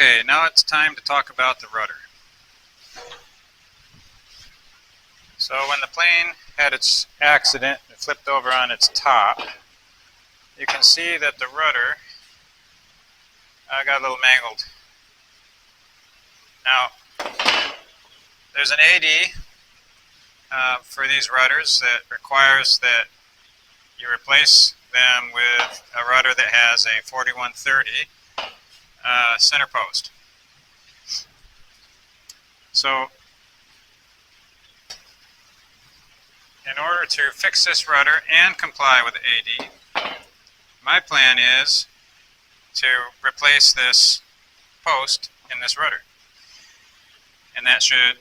Okay, now it's time to talk about the rudder. So when the plane had its accident, it flipped over on its top, you can see that the rudder got a little mangled. Now, there's an AD for these rudders that requires that you replace them with a rudder that has a 4130 center post. So, in order to fix this rudder and comply with the AD, my plan is to replace this post in this rudder. And that should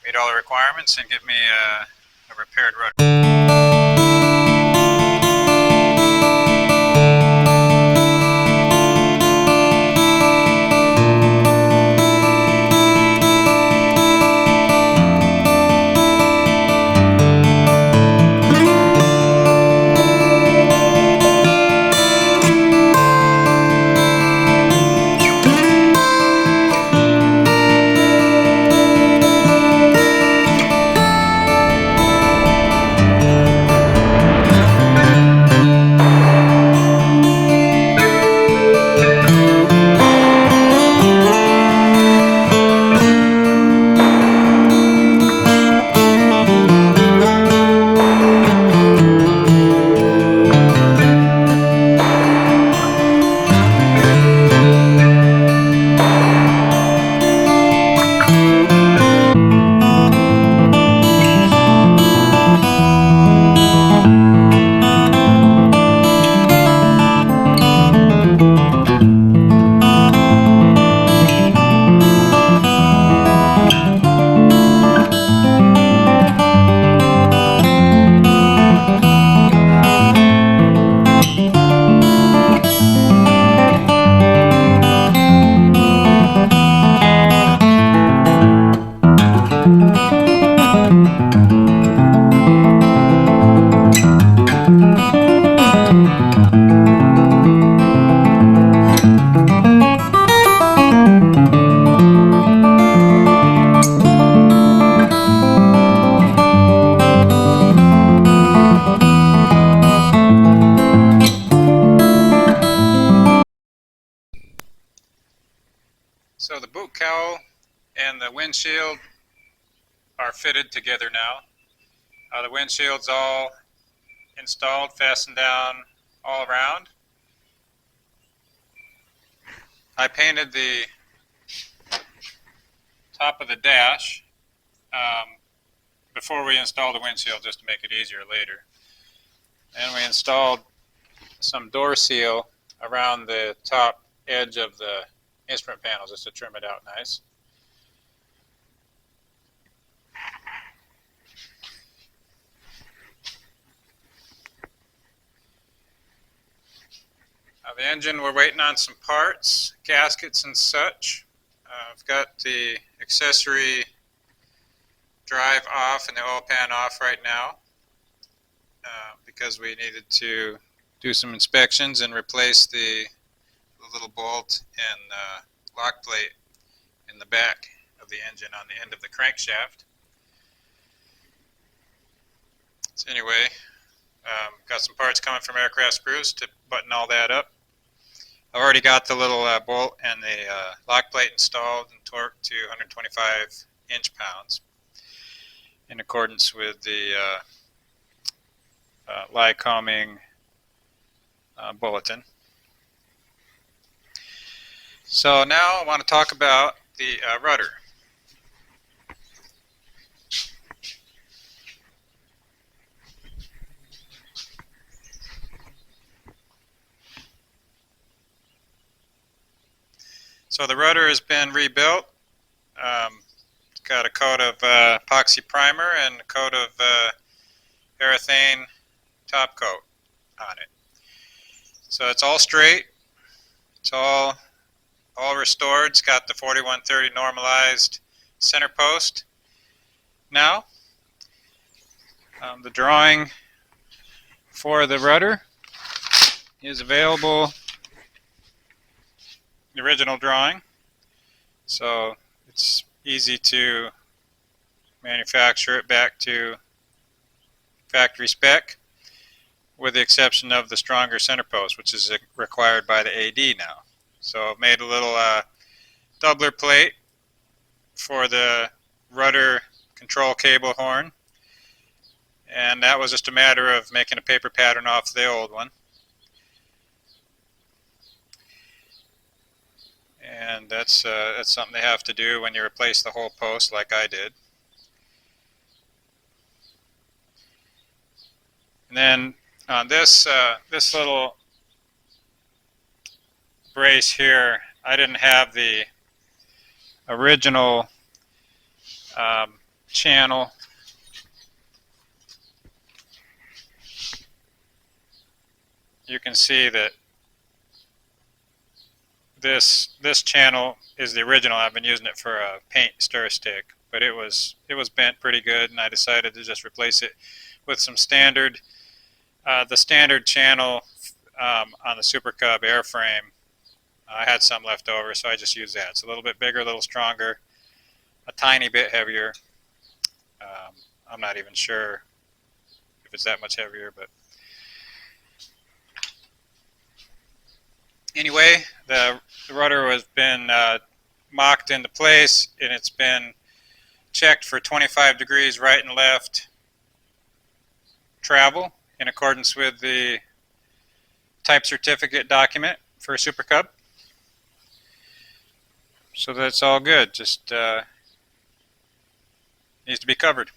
meet all the requirements and give me a repaired rudder. So the boot cowl and the windshield are fitted together now. The windshield's all installed, fastened down all around. I painted the top of the dash before we installed the windshield just to make it easier later. And we installed some door seal around the top edge of the instrument panels just to trim it out nice. The engine, we're waiting on some parts, gaskets and such. I've got the accessory drive off and the oil pan off right now because we needed to do some inspections and replace the little bolt and lock plate in the back of the engine on the end of the crankshaft. So anyway, got some parts coming from Aircraft Spruce to button all that up. I've already got the little bolt and the lock plate installed and torqued to 125 inch-pounds in accordance with the Lycoming bulletin. So now I want to talk about the rudder. So the rudder has been rebuilt. It's got a coat of epoxy primer and a coat of urethane top coat on it. So it's all straight. It's all restored. It's got the 4130 normalized center post. Now, the drawing for the rudder is available, the original drawing. So it's easy to manufacture it back to factory spec, with the exception of the stronger center post, which is required by the AD now. So I've made a little doubler plate for the rudder control cable horn, and that was just a matter of making a paper pattern off the old one. And that's something they have to do when you replace the whole post like I did. And then on this little brace here, I didn't have the original channel. You can see that this channel is the original. I've been using it for a paint stir stick, but it was bent pretty good, and I decided to just replace it with some standard, the standard channel on the Supercub airframe. I had some left over, so I just used that. It's a little bit bigger, a little stronger, a tiny bit heavier. I'm not even sure if it's that much heavier, but anyway, the rudder has been mocked into place, and it's been checked for 25 degrees right and left travel in accordance with the type certificate document for Supercub. So that's all good, just needs to be covered.